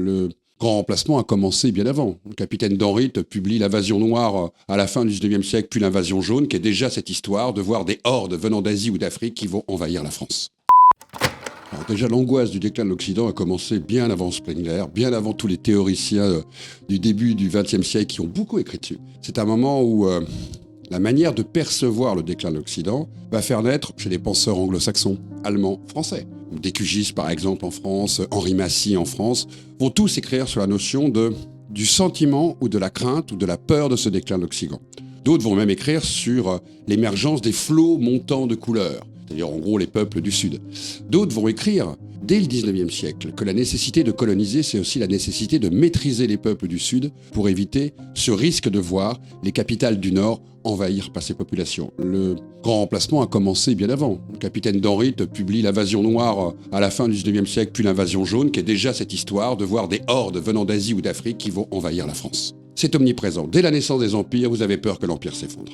Le grand remplacement a commencé bien avant. Le capitaine d'Henry publie l'Invasion noire à la fin du 19e siècle, puis l'Invasion jaune, qui est déjà cette histoire de voir des hordes venant d'Asie ou d'Afrique qui vont envahir la France. Alors déjà, l'angoisse du déclin de l'Occident a commencé bien avant Spengler, bien avant tous les théoriciens du début du XXe siècle qui ont beaucoup écrit dessus. C'est un moment où la manière de percevoir le déclin de l'Occident va faire naître chez les penseurs anglo-saxons, allemands, français. Descugis, par exemple, en France, Henri Massy en France, vont tous écrire sur la notion du sentiment ou de la crainte ou de la peur de ce déclin de l'Occident. D'autres vont même écrire sur l'émergence des flots montants de couleurs, c'est-à-dire en gros les peuples du Sud. D'autres vont écrire, dès le 19e siècle, que la nécessité de coloniser, c'est aussi la nécessité de maîtriser les peuples du Sud pour éviter ce risque de voir les capitales du Nord envahir par ces populations. Le grand remplacement a commencé bien avant. Le capitaine d'Henry publie l'Invasion noire à la fin du 19e siècle, puis l'Invasion jaune, qui est déjà cette histoire de voir des hordes venant d'Asie ou d'Afrique qui vont envahir la France. C'est omniprésent. Dès la naissance des empires, vous avez peur que l'empire s'effondre.